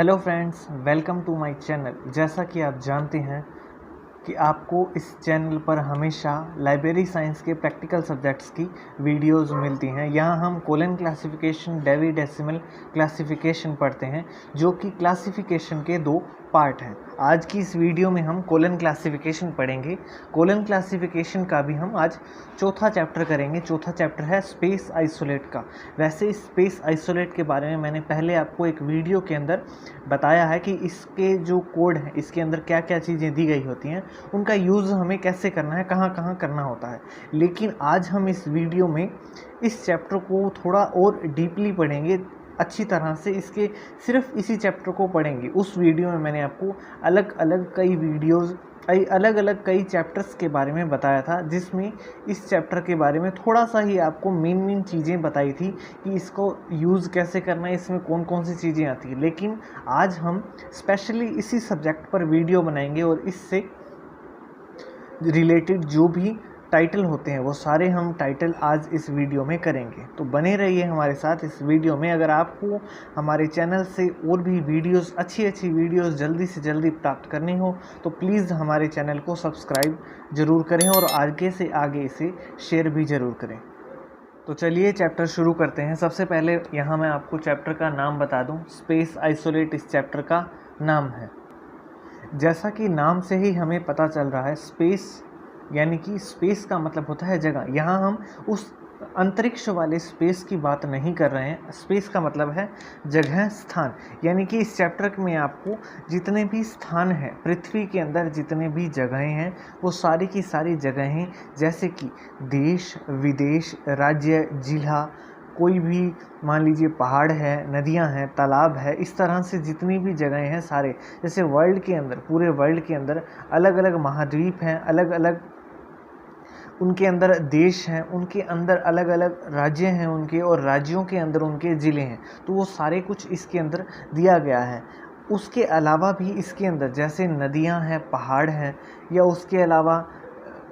Hello friends, welcome to my channel. जैसा कि आप जानते हैं कि आपको इस चैनल पर हमेशा लाइब्रेरी साइंस के प्रैक्टिकल सब्जेक्ट्स की वीडियोस मिलती हैं। यहाँ हम colon classification, Dewey decimal classification पढ़ते हैं, जो कि क्लासिफिकेशन के दो पार्ट हैं। आज की इस वीडियो में हम कोलन क्लासिफिकेशन पढ़ेंगे। कोलन क्लासिफिकेशन का भी हम आज चौथा चैप्टर करेंगे। चौथा चैप्टर है स्पेस आइसोलेट का। वैसे इस स्पेस आइसोलेट के बारे में मैंने पहले आपको एक वीडियो के अंदर बताया है कि इसके जो कोड है, इसके अंदर क्या क्या चीज़ें दी गई होती हैं, उनका यूज़ हमें कैसे करना है, कहाँ कहाँ करना होता है। लेकिन आज हम इस वीडियो में इस चैप्टर को थोड़ा और डीपली पढ़ेंगे, अच्छी तरह से इसके सिर्फ इसी चैप्टर को पढ़ेंगे। उस वीडियो में मैंने आपको अलग अलग कई चैप्टर्स के बारे में बताया था, जिसमें इस चैप्टर के बारे में थोड़ा सा ही आपको मेन चीज़ें बताई थी कि इसको यूज़ कैसे करना है, इसमें कौन कौन सी चीज़ें आती हैं। लेकिन आज हम स्पेशली इसी सब्जेक्ट पर वीडियो बनाएंगे और इससे रिलेटेड जो भी टाइटल होते हैं वो सारे हम टाइटल आज इस वीडियो में करेंगे। तो बने रहिए हमारे साथ इस वीडियो में। अगर आपको हमारे चैनल से और भी वीडियोस, अच्छी वीडियोस जल्दी से जल्दी प्राप्त करनी हो तो प्लीज़ हमारे चैनल को सब्सक्राइब ज़रूर करें और आगे से आगे इसे शेयर भी ज़रूर करें। तो चलिए चैप्टर शुरू करते हैं। सबसे पहले यहाँ मैं आपको चैप्टर का नाम बता दूँ। स्पेस आइसोलेट इस चैप्टर का नाम है। जैसा कि नाम से ही हमें पता चल रहा है, स्पेस यानी कि स्पेस का मतलब होता है जगह। यहाँ हम उस अंतरिक्ष वाले स्पेस की बात नहीं कर रहे हैं। स्पेस का मतलब है जगह, स्थान। यानी कि इस चैप्टर में आपको जितने भी स्थान हैं पृथ्वी के अंदर, जितने भी जगहें हैं, वो सारी की सारी जगहें, जैसे कि देश, विदेश, राज्य, जिला, कोई भी मान लीजिए पहाड़ है, नदियां हैं, तालाब है, इस तरह से जितनी भी जगहें हैं सारे, जैसे वर्ल्ड के अंदर, पूरे वर्ल्ड के अंदर अलग अलग महाद्वीप हैं, अलग अलग उनके अंदर देश हैं, उनके अंदर अलग अलग राज्य हैं उनके, और राज्यों के अंदर उनके ज़िले हैं। तो वो सारे कुछ इसके अंदर दिया गया है। उसके अलावा भी इसके अंदर जैसे नदियां हैं, पहाड़ हैं, या उसके अलावा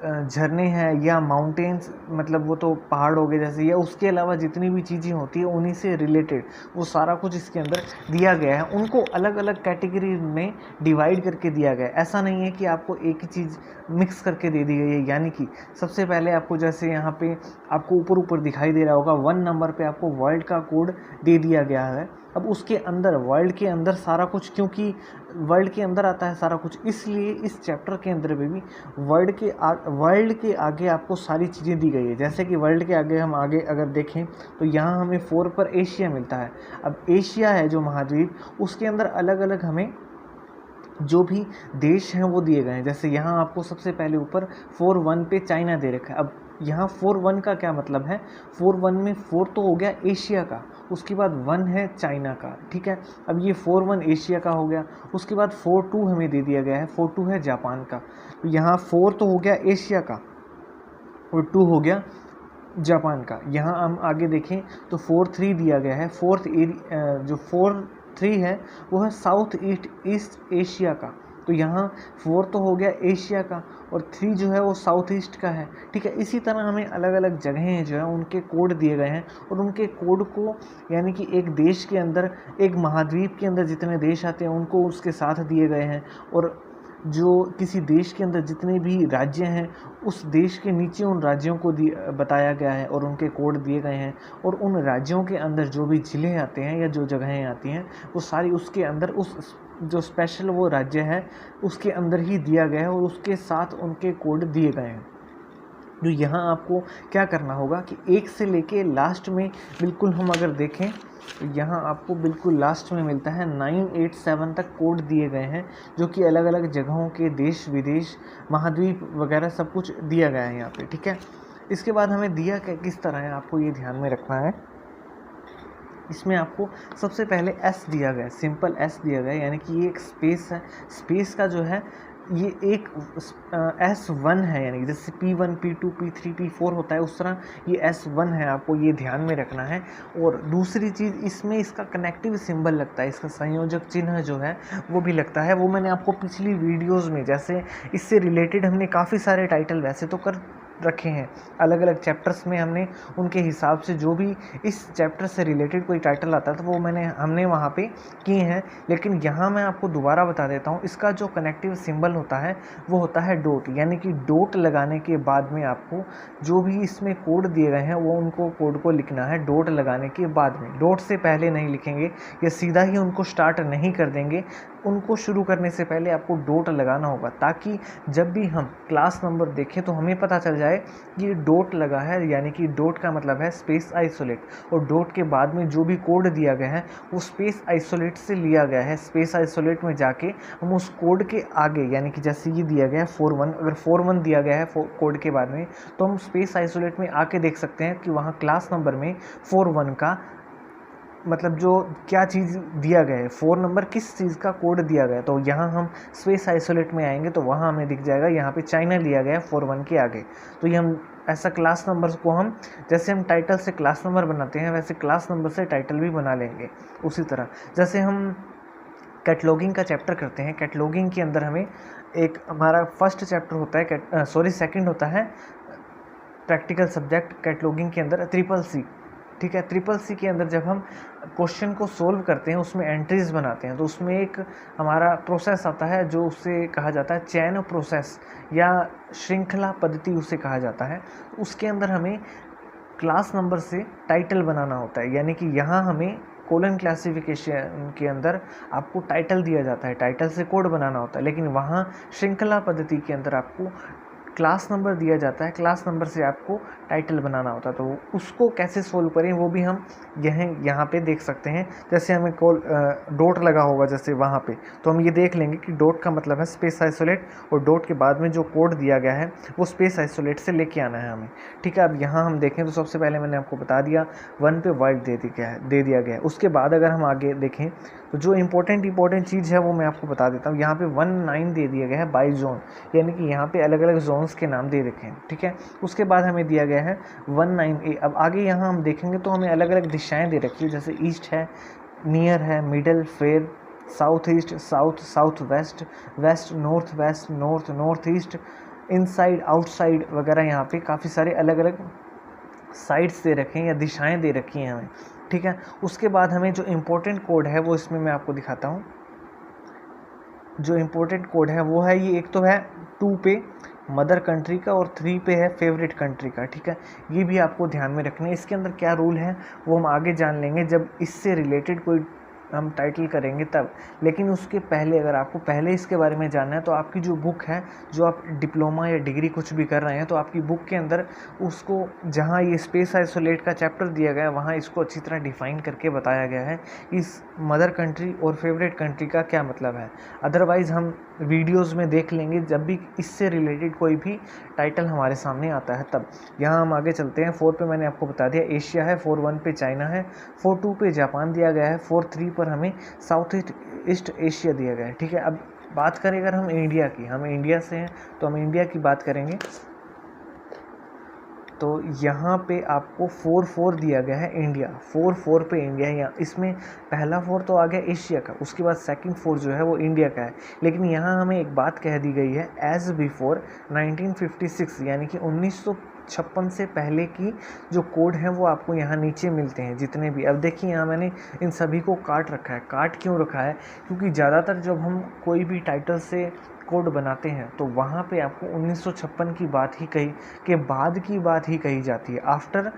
झरने हैं या माउंटेन्स, मतलब वो तो पहाड़ हो गए जैसे, या उसके अलावा जितनी भी चीज़ें होती है उन्हीं से रिलेटेड वो सारा कुछ इसके अंदर दिया गया है। उनको अलग अलग कैटेगरी में डिवाइड करके दिया गया है। ऐसा नहीं है कि आपको एक ही चीज़ मिक्स करके दे दी गई है। यानी कि सबसे पहले आपको, जैसे यहाँ पे आपको ऊपर दिखाई दे रहा होगा, 1 नंबर पे आपको वर्ल्ड का कोड दे दिया गया है। अब उसके अंदर, वर्ल्ड के अंदर सारा कुछ, क्योंकि वर्ल्ड के अंदर आता है सारा कुछ, इसलिए इस चैप्टर के अंदर में भी वर्ल्ड के आगे आपको सारी चीज़ें दी गई है। जैसे कि वर्ल्ड के आगे हम आगे अगर देखें तो यहाँ हमें 4 पर एशिया मिलता है। अब एशिया है जो महाद्वीप, उसके अंदर अलग अलग हमें जो भी देश हैं वो दिए गए हैं। जैसे यहाँ आपको सबसे पहले ऊपर 4.1 पे चाइना दे रखा है। अब यहाँ 4.1 का क्या मतलब है? 4.1 में 4 तो हो गया एशिया का, उसके बाद 1 है चाइना का, ठीक है। अब ये 4.1 एशिया का हो गया, उसके बाद 4.2 हमें दे दिया गया है, 4.2 है जापान का। तो यहाँ 4 तो हो गया एशिया का और 2 हो गया जापान का। यहाँ हम आगे देखें तो 4.3 दिया गया है। जो 4.3 है वो है साउथ ईस्ट एशिया का। तो यहाँ 4 तो हो गया एशिया का और 3 जो है वो साउथ ईस्ट का है, ठीक है। इसी तरह हमें अलग अलग जगहें जो है उनके कोड दिए गए हैं, और उनके कोड को, यानी कि एक देश के अंदर, एक महाद्वीप के अंदर जितने देश आते हैं उनको उसके साथ दिए गए हैं, और जो किसी देश के अंदर जितने भी राज्य हैं उस देश के नीचे उन राज्यों को बताया गया है और उनके कोड दिए गए हैं। और उन राज्यों के अंदर जो भी ज़िले आते हैं या जो जगहें आती हैं वो सारी उसके अंदर, उस जो स्पेशल वो राज्य है उसके अंदर ही दिया गया है और उसके साथ उनके कोड दिए गए हैं। जो यहाँ आपको क्या करना होगा कि 1 से लेके लास्ट में बिल्कुल हम अगर देखें तो यहाँ आपको बिल्कुल लास्ट में मिलता है 987 तक कोड दिए गए हैं, जो कि अलग अलग जगहों के, देश विदेश, महाद्वीप वगैरह सब कुछ दिया गया है यहाँ पे, ठीक है। इसके बाद हमें दिया किस तरह है, आपको ये ध्यान में रखना है। इसमें आपको सबसे पहले एस दिया गया है, सिंपल एस दिया गया है, यानी कि ये एक स्पेस है। स्पेस का जो है ये एक S1 है, यानी जैसे P1, P2, P3, P4 होता है, उस तरह ये S1 है, आपको ये ध्यान में रखना है। और दूसरी चीज़, इसमें इसका कनेक्टिव सिंबल लगता है, इसका संयोजक चिन्ह जो है वो भी लगता है। वो मैंने आपको पिछली वीडियोज़ में, जैसे इससे रिलेटेड हमने काफ़ी सारे टाइटल वैसे तो कर रखे हैं, अलग अलग चैप्टर्स में हमने उनके हिसाब से जो भी इस चैप्टर से रिलेटेड कोई टाइटल आता है तो वो हमने वहाँ पे किए हैं। लेकिन यहाँ मैं आपको दोबारा बता देता हूँ, इसका जो कनेक्टिव सिंबल होता है वो होता है डॉट, यानी कि डॉट लगाने के बाद में आपको जो भी इसमें कोड दिए गए हैं वो उनको कोड को लिखना है डॉट लगाने के बाद में, डॉट से पहले नहीं लिखेंगे या सीधा ही उनको स्टार्ट नहीं कर देंगे। उनको शुरू करने से पहले आपको डॉट लगाना होगा, ताकि जब भी हम क्लास नंबर देखें तो हमें पता चल जाए कि ये डॉट लगा है, यानी कि डॉट का मतलब है स्पेस आइसोलेट, और डॉट के बाद में जो भी कोड दिया गया है वो स्पेस आइसोलेट से लिया गया है। स्पेस आइसोलेट में जाके हम उस कोड के आगे, यानी कि जैसे ये दिया गया है 41, अगर 41 दिया गया है कोड के बाद में, तो हम स्पेस आइसोलेट में आके देख सकते हैं कि वहाँ क्लास नंबर में 41 का मतलब जो क्या चीज़ दिया गया है, 4 नंबर किस चीज़ का कोड दिया गया है। तो यहाँ हम स्पेस आइसोलेट में आएंगे तो वहाँ हमें दिख जाएगा यहाँ पे चाइना लिया गया है 41 के आगे। तो ये हम ऐसा क्लास नंबर को हम, जैसे हम टाइटल से क्लास नंबर बनाते हैं वैसे क्लास नंबर से टाइटल भी बना लेंगे। उसी तरह जैसे हम कैटलॉगिंग का चैप्टर करते हैं, कैटलॉगिंग के अंदर हमें एक हमारा फर्स्ट चैप्टर होता है सेकंड होता है प्रैक्टिकल सब्जेक्ट कैटलॉगिंग के अंदर CCC, ठीक है। CCC के अंदर जब हम क्वेश्चन को सोल्व करते हैं उसमें एंट्रीज बनाते हैं तो उसमें एक हमारा प्रोसेस आता है जो उससे कहा जाता है चैन प्रोसेस या श्रृंखला पद्धति उसे कहा जाता है। उसके अंदर हमें क्लास नंबर से टाइटल बनाना होता है, यानी कि यहाँ हमें कोलन क्लासिफिकेशन के अंदर आपको टाइटल दिया जाता है, टाइटल से कोड बनाना होता है, लेकिन वहाँ श्रृंखला पद्धति के अंदर आपको क्लास नंबर दिया जाता है, क्लास नंबर से आपको टाइटल बनाना होता है। तो उसको कैसे सोल्व करें वो भी हम यहाँ पे देख सकते हैं। जैसे हमें डॉट लगा होगा जैसे वहाँ पे, तो हम ये देख लेंगे कि डॉट का मतलब है स्पेस आइसोलेट, और डॉट के बाद में जो कोड दिया गया है वो स्पेस आइसोलेट से लेके आना है हमें, ठीक है। अब यहाँ हम देखें तो सबसे पहले मैंने आपको बता दिया 1 पे वाइड दे दिया गया है। उसके बाद अगर हम आगे देखें तो जो इंपॉर्टेंट चीज़ है वो मैं आपको बता देता हूँ। यहाँ पे 19 दे दिया गया है बाई जोन, यानी कि यहाँ पे अलग अलग जोन्स के नाम दे रखे हैं, ठीक है। उसके बाद हमें दिया गया है 19A। अब आगे यहाँ हम देखेंगे तो हमें अलग अलग दिशाएं दे रखी है, जैसे ईस्ट है, नियर है, middle, fair, south east, south west, west north west, north east, inside outside वगैरह। यहाँ पे काफ़ी सारे अलग अलग साइड्स दे रखे हैं या दिशाएं दे रखी हैं हमें, ठीक है। उसके बाद हमें जो इम्पोर्टेंट कोड है वो इसमें मैं आपको दिखाता हूँ। जो इम्पोर्टेंट कोड है वो है ये, एक तो है 2 पे मदर कंट्री का और 3 पे है फेवरेट कंट्री का, ठीक है। ये भी आपको ध्यान में रखना है। इसके अंदर क्या रूल है वो हम आगे जान लेंगे जब इससे रिलेटेड कोई हम टाइटल करेंगे तब। लेकिन उसके पहले अगर आपको पहले इसके बारे में जानना है तो आपकी जो बुक है, जो आप डिप्लोमा या डिग्री कुछ भी कर रहे हैं, तो आपकी बुक के अंदर उसको जहाँ ये स्पेस आइसोलेट का चैप्टर दिया गया है वहाँ इसको अच्छी तरह डिफ़ाइन करके बताया गया है इस मदर कंट्री और फेवरेट कंट्री का क्या मतलब है। अदरवाइज़ हम वीडियोज़ में देख लेंगे जब भी इससे रिलेटेड कोई भी टाइटल हमारे सामने आता है तब। यहाँ हम आगे चलते हैं। 4 पे मैंने आपको बता दिया एशिया है, 4.1 पे चाइना है, 4.2 पे जापान दिया गया है, 4.3 पर हमें साउथ ईस्ट एशिया दिया गया है, ठीक है। अब बात करें अगर हम इंडिया की, हम इंडिया से हैं तो हम इंडिया की बात करेंगे तो यहाँ पे आपको 4.4 दिया गया है इंडिया, 4.4 पे इंडिया है। यहाँ इसमें पहला 4 तो आ गया एशिया का, उसके बाद सेकंड 4 जो है वो इंडिया का है। लेकिन यहाँ हमें एक बात कह दी गई है एज बिफोर 1956, यानी कि 1956 से पहले की जो कोड है वो आपको यहाँ नीचे मिलते हैं जितने भी। अब देखिए यहाँ मैंने इन सभी को काट रखा है। काट क्यों रखा है? क्योंकि ज़्यादातर जब हम कोई भी टाइटल से कोड बनाते हैं तो वहाँ पे आपको 1956 की बात ही के बाद की बात ही कही जाती है। आफ्टर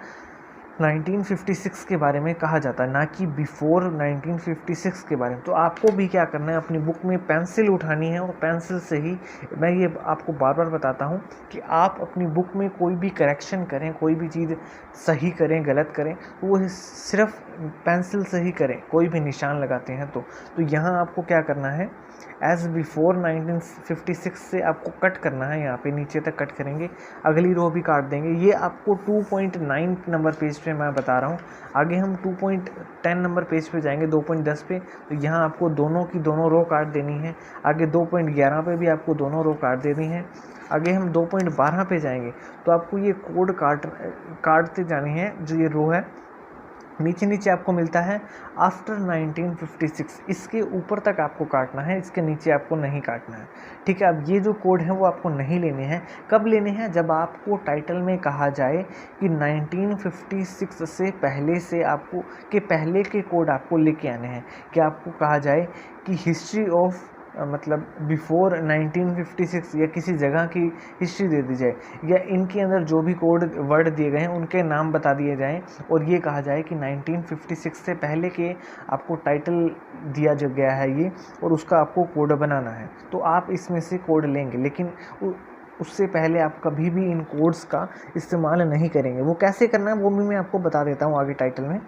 1956 के बारे में कहा जाता है, ना कि बिफोर 1956 के बारे में। तो आपको भी क्या करना है, अपनी बुक में पेंसिल उठानी है और पेंसिल से ही, मैं ये आपको बार बार बताता हूँ कि आप अपनी बुक में कोई भी करेक्शन करें, कोई भी चीज़ सही करें गलत करें तो वो सिर्फ पेंसिल से ही करें, कोई भी निशान लगाते हैं तो यहाँ आपको क्या करना है, एज बिफोर 1956 से आपको कट करना है। यहाँ पे नीचे तक कट करेंगे, अगली रो भी काट देंगे। ये आपको 2.9 नंबर पेज पे मैं बता रहा हूँ। आगे हम 2.10 नंबर पेज पे जाएंगे, 2.10 पे, तो यहाँ आपको दोनों की दोनों रो काट देनी है। आगे 2.11 पे भी आपको दोनों रो काट देनी है। आगे हम 2.12 पे जाएंगे तो आपको ये कोड काटते जाने हैं। जो ये रो है नीचे नीचे आपको मिलता है आफ्टर 1956, इसके ऊपर तक आपको काटना है, इसके नीचे आपको नहीं काटना है। ठीक है, अब ये जो कोड है वो आपको नहीं लेने हैं। कब लेने हैं? जब आपको टाइटल में कहा जाए कि 1956 से पहले से आपको के पहले के कोड आपको लेके आने हैं, कि आपको कहा जाए कि हिस्ट्री ऑफ मतलब बिफोर 1956 या किसी जगह की हिस्ट्री दे दी जाए, या इनके अंदर जो भी कोड वर्ड दिए गए हैं उनके नाम बता दिए जाएं, और ये कहा जाए कि 1956 से पहले के आपको टाइटल दिया जो गया है ये, और उसका आपको कोड बनाना है, तो आप इसमें से कोड लेंगे। लेकिन उससे पहले आप कभी भी इन कोड्स का इस्तेमाल नहीं करेंगे। वो कैसे करना है वो भी मैं आपको बता देता हूँ आगे टाइटल में।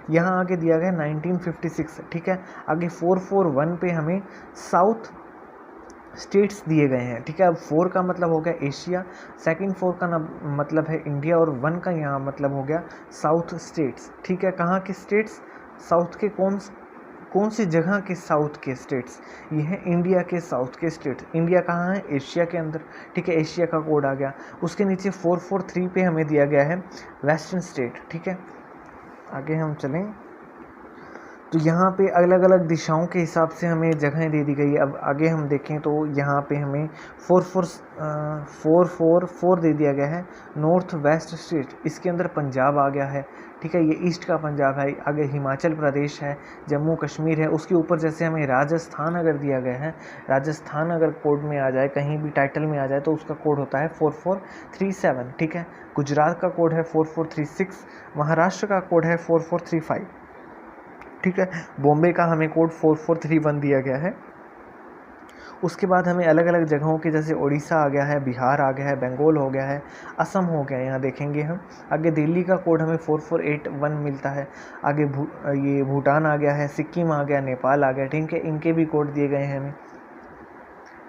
यहाँ आगे दिया गया 1956, ठीक है। आगे 441 पे हमें साउथ स्टेट्स दिए गए हैं, ठीक है। अब 4 का मतलब हो गया एशिया, सेकंड 4 का मतलब है इंडिया, और 1 का यहाँ मतलब हो गया साउथ स्टेट्स, ठीक है। कहाँ के स्टेट्स? साउथ के कौन सी जगह के साउथ के स्टेट्स? ये है इंडिया के साउथ के स्टेट्स। इंडिया कहाँ है? एशिया के अंदर, ठीक है। एशिया का कोड आ गया। उसके नीचे 443 पे हमें दिया गया है वेस्टर्न स्टेट, ठीक है। आगे हम चलें तो यहाँ पे अलग अलग दिशाओं के हिसाब से हमें जगहें दे दी गई है। अब आगे हम देखें तो यहाँ पे हमें 444 दे दिया गया है नॉर्थ वेस्ट स्टेट, इसके अंदर पंजाब आ गया है, ठीक है। ये ईस्ट का पंजाब है। आगे हिमाचल प्रदेश है, जम्मू कश्मीर है। उसके ऊपर जैसे हमें राजस्थान अगर दिया गया है, राजस्थान अगर कोड में आ जाए, कहीं भी टाइटल में आ जाए, तो उसका कोड होता है 4437, ठीक है। गुजरात का कोड है 4436, महाराष्ट्र का कोड है 4435, ठीक है। बॉम्बे का हमें कोड 4431 दिया गया है। उसके बाद हमें अलग अलग जगहों के जैसे उड़ीसा आ गया है, बिहार आ गया है, बंगाल हो गया है, असम हो गया है, यहाँ देखेंगे हम। आगे दिल्ली का कोड हमें 4481 मिलता है। आगे ये भूटान आ गया है, सिक्किम आ गया, नेपाल आ गया, ठीक है। इनके भी कोड दिए गए हैं हमें,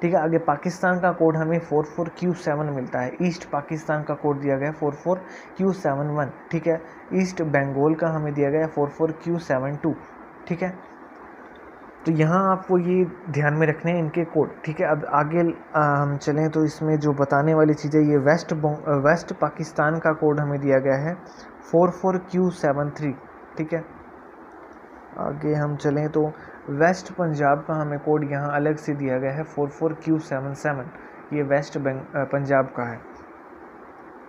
ठीक है। आगे पाकिस्तान का कोड हमें 44Q7 मिलता है। ईस्ट पाकिस्तान का कोड दिया गया है 44Q71, ठीक है। ईस्ट बंगाल का हमें दिया गया है 44Q72, ठीक है। तो यहाँ आपको ये ध्यान में रखने हैं इनके कोड, ठीक है। अब आगे हम चलें तो इसमें जो बताने वाली चीज़ें, ये वेस्ट पाकिस्तान का कोड हमें दिया गया है 44Q73, ठीक है। आगे हम चलें तो वेस्ट पंजाब का हमें कोड यहाँ अलग से दिया गया है 44Q77, ये वेस्ट पंजाब का है।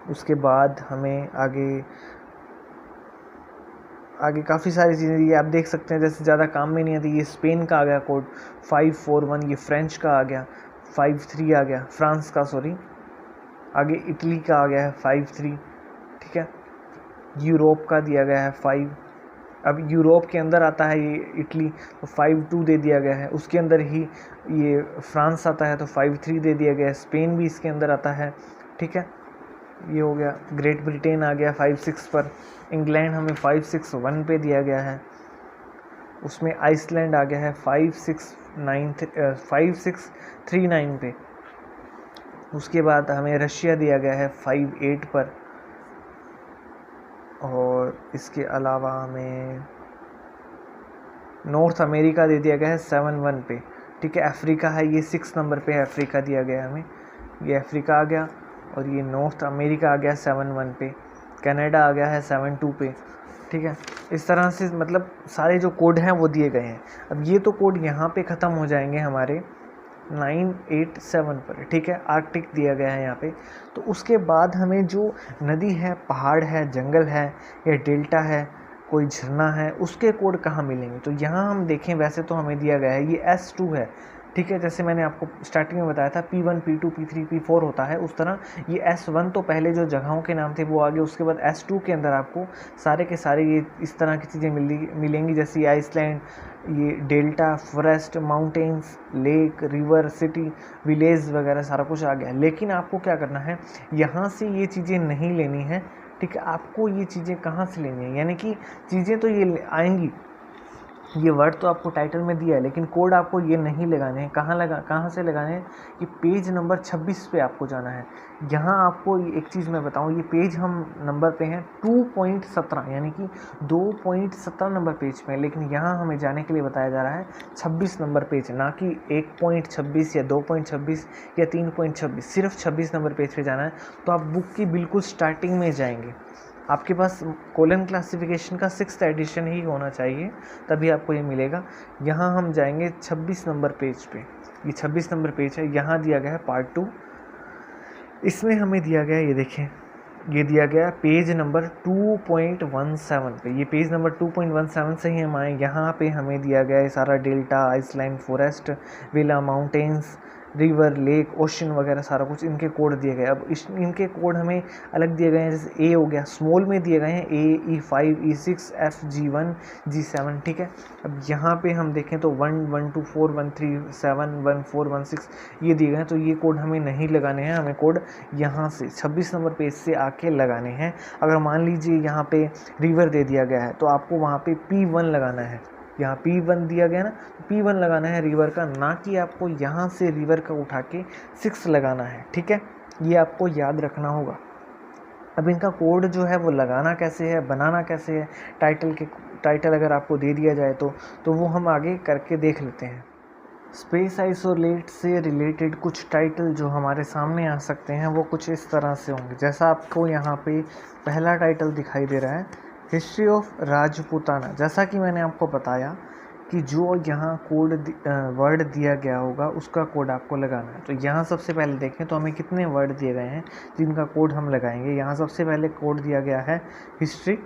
उसके बाद हमें आगे काफ़ी सारी चीज़ें ये आप देख सकते हैं, जैसे ज़्यादा काम में नहीं आती। ये स्पेन का आ गया कोड 541, ये फ्रेंच का आ गया 53 आ गया, फ्रांस का सॉरी। आगे इटली का आ गया है 53, ठीक है। यूरोप का दिया गया है 5। अब यूरोप के अंदर आता है ये इटली, तो 52 दे दिया गया है। उसके अंदर ही ये फ्रांस आता है, तो 53 दे दिया गया है। स्पेन भी इसके अंदर आता है, ठीक है। ये हो गया। ग्रेट ब्रिटेन आ गया 56 पर। इंग्लैंड हमें 561 पे दिया गया है। उसमें आइसलैंड आ गया है 5639 पे। उसके बाद हमें रशिया दिया गया है 58 पर, और इसके अलावा हमें नॉर्थ अमेरिका दे दिया गया है 71 पे, ठीक है। अफ्रीका है, ये 6 नंबर पे अफ्रीका दिया गया है हमें, ये अफ्रीका आ गया। और ये नॉर्थ अमेरिका आ गया 71 पे। कनाडा आ गया है 72 पे, ठीक है। इस तरह से मतलब सारे जो कोड हैं वो दिए गए हैं। अब ये तो कोड यहाँ पे ख़त्म हो जाएंगे हमारे 987 पर, ठीक है। आर्कटिक दिया गया है यहाँ पे। तो उसके बाद हमें जो नदी है, पहाड़ है, जंगल है, या डेल्टा है, कोई झरना है, उसके कोड कहाँ मिलेंगे? तो यहाँ हम देखें, वैसे तो हमें दिया गया है ये S2 है, ठीक है। जैसे मैंने आपको स्टार्टिंग में बताया था P1 P2 P3 P4 होता है, उस तरह ये S1 तो पहले जो जगहों के नाम थे वो आगे। उसके बाद S2 के अंदर आपको सारे के सारे ये इस तरह की चीज़ें मिलेंगी, जैसे आइसलैंड, ये delta, forest, mountains, lake, river, city, village वगैरह सारा कुछ आ गया। लेकिन आपको क्या करना है, यहाँ से ये चीज़ें नहीं लेनी है, ठीक है। आपको ये चीज़ें कहाँ से लेनी है, यानी कि चीज़ें तो ये आएंगी, ये वर्ड तो आपको टाइटल में दिया है, लेकिन कोड आपको ये नहीं लगाने हैं। कहाँ से लगाने हैं? कि पेज नंबर 26 पे आपको जाना है। यहाँ आपको एक चीज़ मैं बताऊँ, ये पेज हम नंबर पे हैं 2.17, यानी कि 2.17 नंबर पेज पे है, लेकिन यहाँ हमें जाने के लिए बताया जा रहा है 26 नंबर पेज, ना कि 1.26 या 2.26 या 3.26, सिर्फ 26 नंबर पेज पे जाना है। तो आप बुक की बिल्कुल स्टार्टिंग में जाएंगे, आपके पास कोलन क्लासिफिकेशन का 6th एडिशन ही होना चाहिए, तभी आपको ये मिलेगा। यहाँ हम जाएंगे 26 नंबर पेज पे, ये 26 नंबर पेज है, यहाँ दिया गया है पार्ट 2। इसमें हमें दिया गया है, ये देखें, ये दिया गया पेज नंबर 2.17 पे। ये पेज नंबर 2.17 से ही हम आए, यहाँ पे हमें दिया गया है सारा delta, island, forest, villa, mountains, river, lake, ocean वगैरह सारा कुछ इनके कोड दिए गए। अब इनके कोड हमें अलग दिए गए हैं, जैसे ए हो गया, स्मॉल में दिए गए हैं ए, E5, E6, F, G1, G7, ठीक है। अब यहाँ पे हम देखें तो 1, 1, 2, 4, 1, 3, 7, 1, 4, 1, 6 ये दिए गए हैं, तो ये कोड हमें नहीं लगाने हैं, हमें कोड यहाँ से 26 नंबर पेज से आके लगाने हैं। अगर मान लीजिए यहाँ पे रिवर दे दिया गया है तो आपको वहाँ पे P1 लगाना है, यहाँ P1 दिया गया ना, P1 लगाना है रिवर का, ना कि आपको यहाँ से रिवर का उठा के 6 लगाना है, ठीक है। ये आपको याद रखना होगा। अब इनका कोड जो है वो लगाना कैसे है, बनाना कैसे है, टाइटल अगर आपको दे दिया जाए तो वो हम आगे करके देख लेते हैं। स्पेस आइसोलेट से रिलेटेड कुछ टाइटल जो हमारे सामने आ सकते हैं वो कुछ इस तरह से होंगे, जैसा आपको यहाँ पे पहला टाइटल दिखाई दे रहा है, हिस्ट्री ऑफ राजपूताना। जैसा कि मैंने आपको बताया कि जो यहाँ कोड वर्ड दिया गया होगा उसका कोड आपको लगाना है। तो यहाँ सबसे पहले देखें तो हमें कितने वर्ड दिए गए हैं जिनका कोड हम लगाएंगे। यहाँ सबसे पहले कोड दिया गया है हिस्ट्री,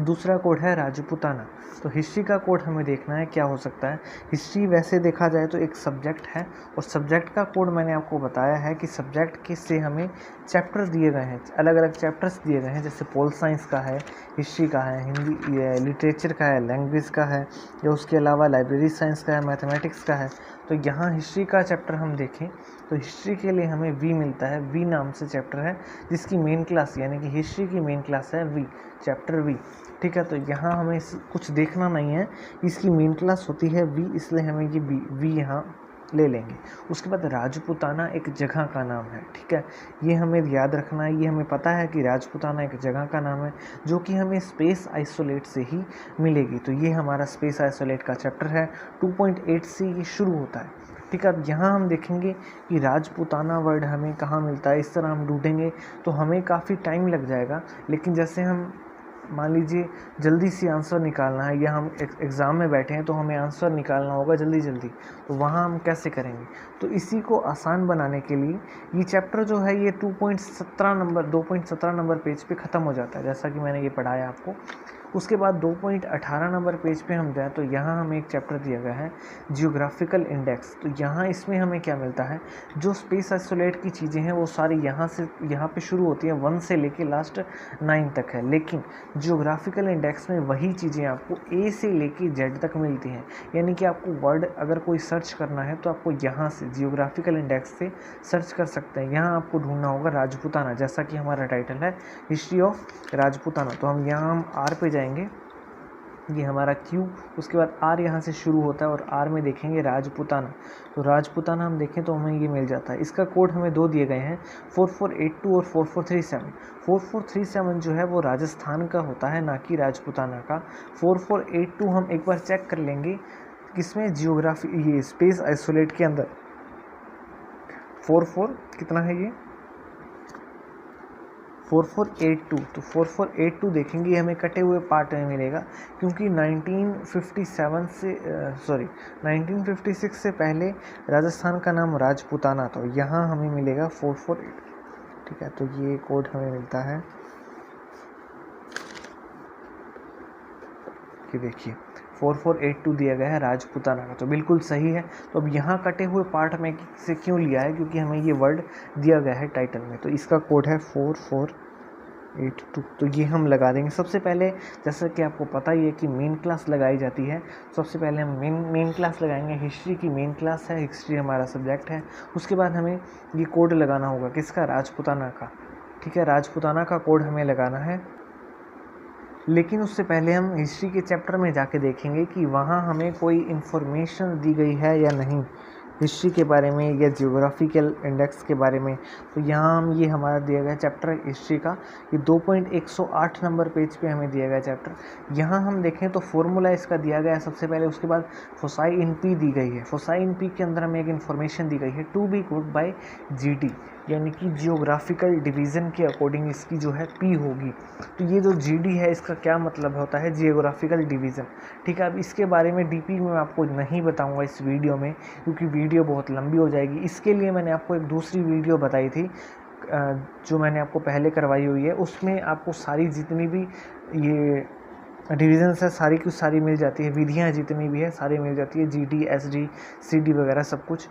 दूसरा कोड है राजपूताना। तो हिस्ट्री का कोड हमें देखना है क्या हो सकता है। हिस्ट्री वैसे देखा जाए तो एक सब्जेक्ट है, और सब्जेक्ट का कोड मैंने आपको बताया है कि सब्जेक्ट के से हमें चैप्टर दिए गए हैं, अलग अलग चैप्टर्स दिए गए हैं, जैसे पोल साइंस का है, हिस्ट्री का है, हिंदी लिटरेचर का है, लैंग्वेज का है, या उसके अलावा लाइब्रेरी साइंस का है, मैथमेटिक्स का है। तो यहाँ हिस्ट्री का चैप्टर हम देखें तो हिस्ट्री के लिए हमें वी मिलता है, वी नाम से चैप्टर है जिसकी मेन क्लास यानी कि हिस्ट्री की मेन क्लास है वी, चैप्टर वी, ठीक है। तो यहाँ हमें कुछ देखना नहीं है, इसकी मेन क्लास होती है वी, इसलिए हमें ये वी यहाँ ले लेंगे। उसके बाद राजपूताना एक जगह का नाम है, ठीक है, ये हमें याद रखना है। ये हमें पता है कि राजपूताना एक जगह का नाम है जो कि हमें स्पेस आइसोलेट से ही मिलेगी। तो ये हमारा स्पेस आइसोलेट का चैप्टर है, 2.8 से ये शुरू होता है, ठीक है। अब यहाँ हम देखेंगे कि राजपूताना वर्ड हमें कहाँ मिलता है। इस तरह हम ढूंढेंगे तो हमें काफ़ी टाइम लग जाएगा, लेकिन जैसे हम मान लीजिए जल्दी से आंसर निकालना है, या हम एग्ज़ाम में बैठे हैं तो हमें आंसर निकालना होगा जल्दी, तो वहाँ हम कैसे करेंगे। तो इसी को आसान बनाने के लिए ये चैप्टर जो है ये 2.17 नंबर पेज पे ख़त्म हो जाता है, जैसा कि मैंने ये पढ़ाया आपको। उसके बाद 2.18 नंबर पेज पे हम जाएँ तो यहाँ हमें एक चैप्टर दिया गया है जियोग्राफिकल इंडेक्स। तो यहाँ इसमें हमें क्या मिलता है, जो स्पेस आइसोलेट की चीज़ें हैं वो सारी यहाँ पे शुरू होती हैं, 1 से लेके लास्ट 9 तक है, लेकिन जियोग्राफिकल इंडेक्स में वही चीज़ें आपको ए से लेके जेड तक मिलती हैं। यानी कि आपको वर्ड अगर कोई सर्च करना है तो आपको यहाँ से जियोग्राफिकल इंडेक्स से सर्च कर सकते हैं। यहाँ आपको ढूंढना होगा राजपूताना, जैसा कि हमारा टाइटल है हिस्ट्री ऑफ राजपूताना। तो हम आर पे जाएंगे, ये हमारा क्यू, उसके बाद आर यहाँ से शुरू होता है और आर में देखेंगे राजपूताना। तो राजपूताना हम देखें तो हमें ये मिल जाता है। इसका कोड हमें 2 दिए गए हैं, 4482 और 4437। 4437 जो है वो राजस्थान का होता है, ना कि राजपूताना का। 4482 हम एक बार चेक कर लेंगे किसमें, जियोग्राफी ये स्पेस आइसोलेट के अंदर। 44 कितना है ये 4482, तो 4482 देखेंगे हमें कटे हुए पार्ट में मिलेगा, क्योंकि 1956 से पहले राजस्थान का नाम राजपूताना था। यहाँ हमें मिलेगा 448, ठीक है। तो ये कोड हमें मिलता है कि देखिए 4482 दिया गया है राजपूताना का, तो बिल्कुल सही है। तो अब यहाँ कटे हुए पार्ट में से क्यों लिया है, क्योंकि हमें ये वर्ड दिया गया है टाइटल में। तो इसका कोड है 4482, तो ये हम लगा देंगे। सबसे पहले जैसा कि आपको पता ही है कि मेन क्लास लगाई जाती है, सबसे पहले हम मेन क्लास लगाएंगे। हिस्ट्री की मेन क्लास है, हिस्ट्री हमारा सब्जेक्ट है। उसके बाद हमें ये कोड लगाना होगा किसका, राजपूताना का, ठीक है। राजपूताना का कोड हमें लगाना है, लेकिन उससे पहले हम हिस्ट्री के चैप्टर में जाके देखेंगे कि वहाँ हमें कोई इन्फॉर्मेशन दी गई है या नहीं हिस्ट्री के बारे में या जियोग्राफिकल इंडेक्स के बारे में। तो यहाँ हम ये हमारा दिया गया चैप्टर हिस्ट्री का, ये 2.108 नंबर पेज पे हमें दिया गया चैप्टर। यहाँ हम देखें तो फॉर्मूला इसका दिया गया है सबसे पहले, उसके बाद फोसाई इन पी दी गई है। फोसाई इन पी के अंदर हमें एक इन्फॉर्मेशन दी गई है, to be group by GT, यानी कि जियोग्राफिकल डिवीज़न के अकॉर्डिंग इसकी जो है पी होगी। तो ये जो जीडी है इसका क्या मतलब होता है, जियोग्राफिकल डिवीज़न। ठीक है, अब इसके बारे में डीपी में आपको नहीं बताऊंगा इस वीडियो में, क्योंकि वीडियो बहुत लंबी हो जाएगी। इसके लिए मैंने आपको एक दूसरी वीडियो बताई थी जो मैंने आपको पहले करवाई हुई है, उसमें आपको सारी जितनी भी ये डिवीज़न्स है सारी की सारी मिल जाती है, विधियाँ जितनी भी है सारी मिल जाती है, जीडी, एसडी, सीडी वगैरह सब कुछ।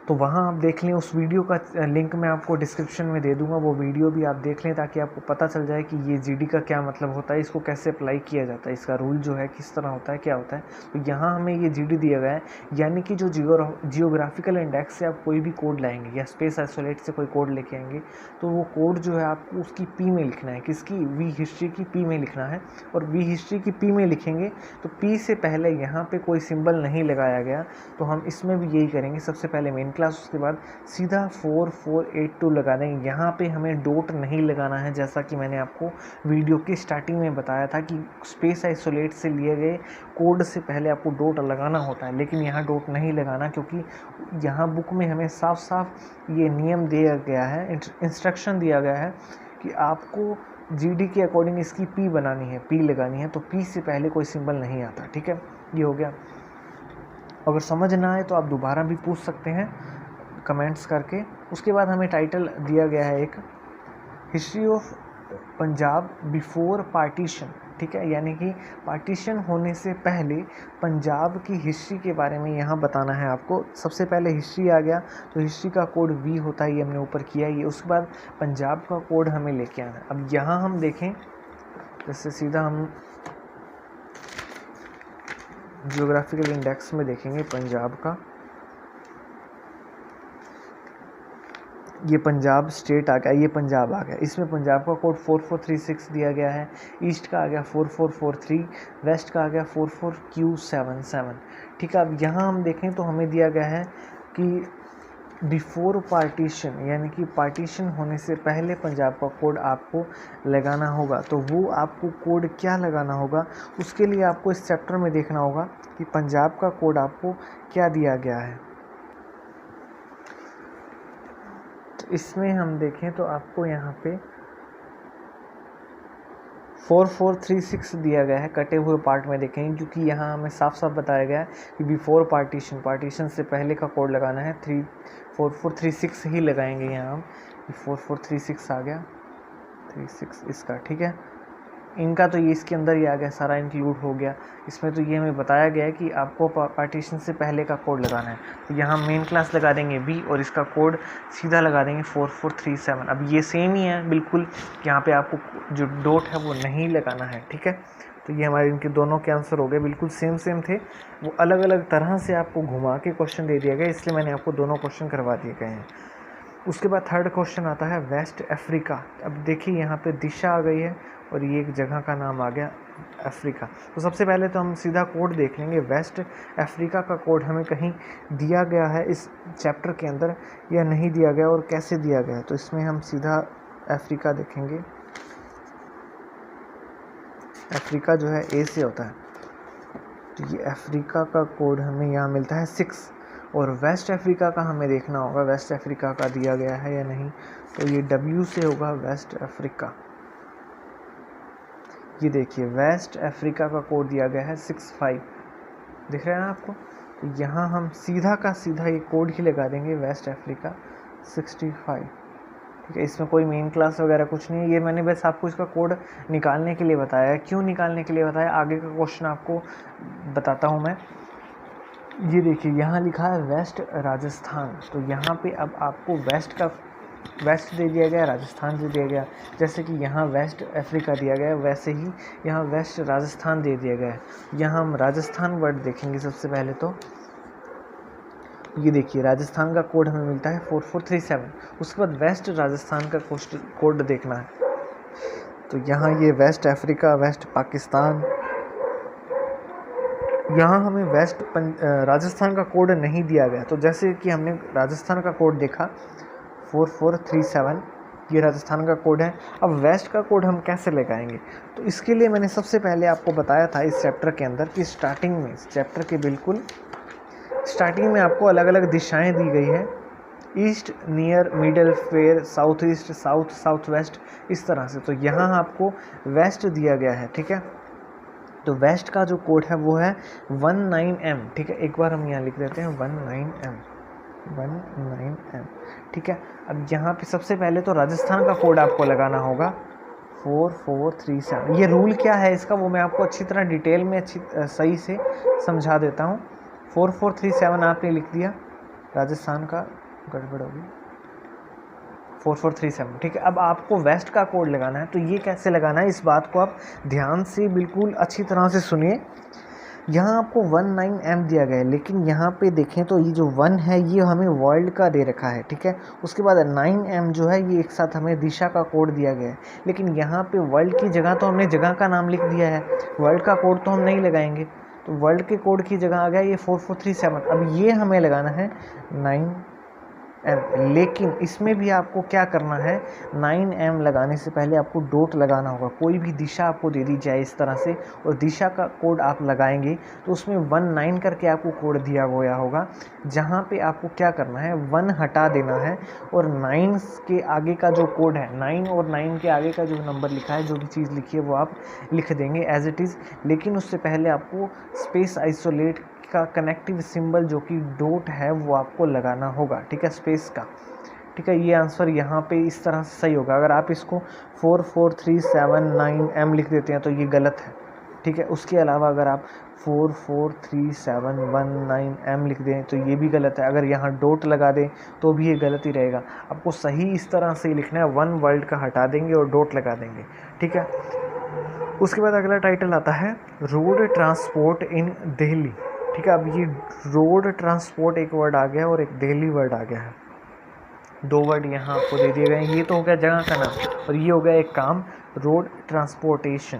तो वहाँ आप देख लें, उस वीडियो का लिंक मैं आपको डिस्क्रिप्शन में दे दूँगा, वो वीडियो भी आप देख लें ताकि आपको पता चल जाए कि ये जीडी का क्या मतलब होता है, इसको कैसे अप्लाई किया जाता है, इसका रूल जो है किस तरह होता है, क्या होता है। तो यहाँ हमें ये जीडी दिया गया है, यानी कि जो जियोग्राफिकल इंडेक्स से आप कोई भी कोड लाएंगे या स्पेस आइसोलेट से कोई कोड लेके आएंगे, तो वो कोड जो है आपको उसकी पी में लिखना है, किसकी, वी हिस्ट्री की पी में लिखना है। और वी हिस्ट्री की पी में लिखेंगे तो पी से पहले यहाँ पे कोई सिंबल नहीं लगाया गया, तो हम इसमें भी यही करेंगे। सबसे पहले मेन क्लास, उसके बाद सीधा 4482 लगा देंगे। यहाँ पे हमें डॉट नहीं लगाना है, जैसा कि मैंने आपको वीडियो की स्टार्टिंग में बताया था कि स्पेस आइसोलेट से लिए गए कोड से पहले आपको डॉट लगाना होता है, लेकिन यहाँ डॉट नहीं लगाना, क्योंकि यहाँ बुक में हमें साफ साफ ये नियम दिया गया है, इंस्ट्रक्शन दिया गया है कि आपको जीडी के अकॉर्डिंग इसकी पी बनानी है, पी लगानी है, तो पी से पहले कोई सिंबल नहीं आता। ठीक है, ये हो गया। अगर समझ ना आए तो आप दोबारा भी पूछ सकते हैं कमेंट्स करके। उसके बाद हमें टाइटल दिया गया है एक, history of Punjab before partition. ठीक है, यानी कि पार्टीशन होने से पहले पंजाब की हिस्ट्री के बारे में यहाँ बताना है आपको। सबसे पहले हिस्ट्री आ गया, तो हिस्ट्री का कोड वी होता है, ये हमने ऊपर किया ये। उसके बाद पंजाब का कोड हमें लेके आना है। अब यहाँ हम देखें, जैसे सीधा हम जियोग्राफिकल इंडेक्स में देखेंगे पंजाब का, ये पंजाब स्टेट आ गया, ये पंजाब आ गया। इसमें पंजाब का कोड 4436 दिया गया है, ईस्ट का आ गया 4443, वेस्ट का आ गया 44Q77। ठीक है, अब यहाँ हम देखें तो हमें दिया गया है कि बिफोर पार्टीशन, यानी कि पार्टीशन होने से पहले पंजाब का कोड आपको लगाना होगा। तो वो आपको कोड क्या लगाना होगा, उसके लिए आपको इस चैप्टर में देखना होगा कि पंजाब का कोड आपको क्या दिया गया है। तो इसमें हम देखें तो आपको यहाँ पे 4436 दिया गया है, कटे हुए पार्ट में देखेंगे, क्योंकि यहाँ हमें साफ साफ बताया गया है कि बिफोर पार्टीशन, पार्टीशन से पहले का कोड लगाना है। 4436 ही लगाएंगे यहाँ हम, 4436 आ गया, 36 इसका। ठीक है, इनका तो ये इसके अंदर ही आ गया, सारा इंक्लूड हो गया इसमें। तो ये हमें बताया गया है कि आपको पार्टीशन से पहले का कोड लगाना है। तो यहाँ मेन क्लास लगा देंगे बी और इसका कोड सीधा लगा देंगे 4437। अब ये सेम ही है बिल्कुल, यहाँ पे आपको जो डॉट है वो नहीं लगाना है। ठीक है, तो ये हमारे इनके दोनों के आंसर हो गए, बिल्कुल सेम थे, वो अलग अलग तरह से आपको घुमा के क्वेश्चन दे दिया गया, इसलिए मैंने आपको दोनों क्वेश्चन करवा दिए गए हैं। उसके बाद थर्ड क्वेश्चन आता है वेस्ट अफ्रीका। अब देखिए यहाँ पे दिशा आ गई है और ये एक जगह का नाम आ गया अफ्रीका। तो सबसे पहले तो हम सीधा कोड देख लेंगे, वेस्ट अफ्रीका का कोड हमें कहीं दिया गया है इस चैप्टर के अंदर या नहीं दिया गया और कैसे दिया गया है। तो इसमें हम सीधा अफ्रीका देखेंगे, अफ्रीका जो है ए से होता है, तो ये अफ्रीका का कोड हमें यहाँ मिलता है 6। और वेस्ट अफ्रीका का हमें देखना होगा, वेस्ट अफ्रीका का दिया गया है या नहीं, तो ये W से होगा वेस्ट अफ्रीका। ये देखिए वेस्ट अफ्रीका का कोड दिया गया है 65, दिख रहा है ना आपको। तो यहाँ हम सीधा का सीधा ये कोड ही लगा देंगे, वेस्ट अफ्रीका 65। ठीक है, इसमें कोई मेन क्लास वगैरह कुछ नहीं है, ये मैंने बस आपको इसका कोड निकालने के लिए बताया है। क्यों निकालने के लिए बताया, आगे का क्वेश्चन आपको बताता हूँ मैं। ये देखिए यहाँ लिखा है वेस्ट राजस्थान, तो यहाँ पे अब आपको वेस्ट दे दिया गया, राजस्थान दे दिया गया। जैसे कि यहाँ वेस्ट अफ्रीका दिया गया है, वैसे ही यहाँ वेस्ट राजस्थान दे दिया गया है। यहाँ हम राजस्थान वर्ड देखेंगे सबसे पहले। तो ये देखिए राजस्थान का कोड हमें मिलता है 4437। उसके बाद वेस्ट राजस्थान का कोड देखना है, तो यहाँ ये वेस्ट अफ्रीका, वेस्ट पाकिस्तान, यहाँ हमें वेस्ट राजस्थान का कोड नहीं दिया गया। तो जैसे कि हमने राजस्थान का कोड देखा 4437, ये राजस्थान का कोड है। अब वेस्ट का कोड हम कैसे लगाएंगे, तो इसके लिए मैंने सबसे पहले आपको बताया था इस चैप्टर के अंदर कि स्टार्टिंग में, इस चैप्टर के बिल्कुल स्टार्टिंग में आपको अलग अलग दिशाएं दी गई है east, near, middle, fair, south east, south, south west, इस तरह से। तो यहाँ आपको वेस्ट दिया गया है, ठीक है। तो वेस्ट का जो कोड है वो है 19M, ठीक है। एक बार हम यहाँ लिख देते हैं 19M, ठीक है। अब यहाँ पे सबसे पहले तो राजस्थान का कोड आपको लगाना होगा 4437। ये रूल क्या है इसका वो मैं आपको अच्छी तरह डिटेल में सही से समझा देता हूँ। 4437 आपने लिख दिया, राजस्थान का गड़बड़ होगी, 4437, ठीक है। अब आपको वेस्ट का कोड लगाना है। तो ये कैसे लगाना है, इस बात को आप ध्यान से बिल्कुल अच्छी तरह से सुनिए। यहाँ आपको 19M दिया गया है, लेकिन यहाँ पे देखें तो ये जो 1 है ये हमें वर्ल्ड का दे रखा है, ठीक है। उसके बाद 9M जो है ये एक साथ हमें दिशा का कोड दिया गया है, लेकिन यहाँ पे वर्ल्ड की जगह तो हमने जगह का नाम लिख दिया है, वर्ल्ड का कोड तो हम नहीं लगाएंगे। तो वर्ल्ड के कोड की जगह आ गया ये 4437। अब ये हमें लगाना है 9M, लेकिन इसमें भी आपको क्या करना है, 9M लगाने से पहले आपको डॉट लगाना होगा। कोई भी दिशा आपको दे दी जाए इस तरह से और दिशा का कोड आप लगाएंगे तो उसमें 19 करके आपको कोड दिया गया होगा, जहाँ पे आपको क्या करना है 1 हटा देना है और 9 के आगे का जो कोड है, 9 और 9 के आगे का जो नंबर लिखा है, जो भी चीज़ लिखी है वो आप लिख देंगे एज इट इज़। लेकिन उससे पहले आपको स्पेस आइसोलेट का कनेक्टिव सिंबल जो कि डॉट है वो आपको लगाना होगा, ठीक है, स्पेस का, ठीक है। ये आंसर यहाँ पे इस तरह से सही होगा। अगर आप इसको 44379M लिख देते हैं तो ये गलत है, ठीक है। उसके अलावा अगर आप 443719M लिख दें तो ये भी गलत है। अगर यहाँ डॉट लगा दें तो भी ये गलत ही रहेगा। आपको सही इस तरह से लिखना है, 1 वर्ल्ड का हटा देंगे और डॉट लगा देंगे, ठीक है। उसके बाद अगला टाइटल आता है रोड ट्रांसपोर्ट इन दिल्ली, ठीक है। अब ये रोड ट्रांसपोर्ट एक वर्ड आ गया और एक दिल्ली वर्ड आ गया है, 2 वर्ड यहाँ आपको दे दिए गए हैं। ये तो हो गया जगह का नाम और ये हो गया एक काम, रोड ट्रांसपोर्टेशन,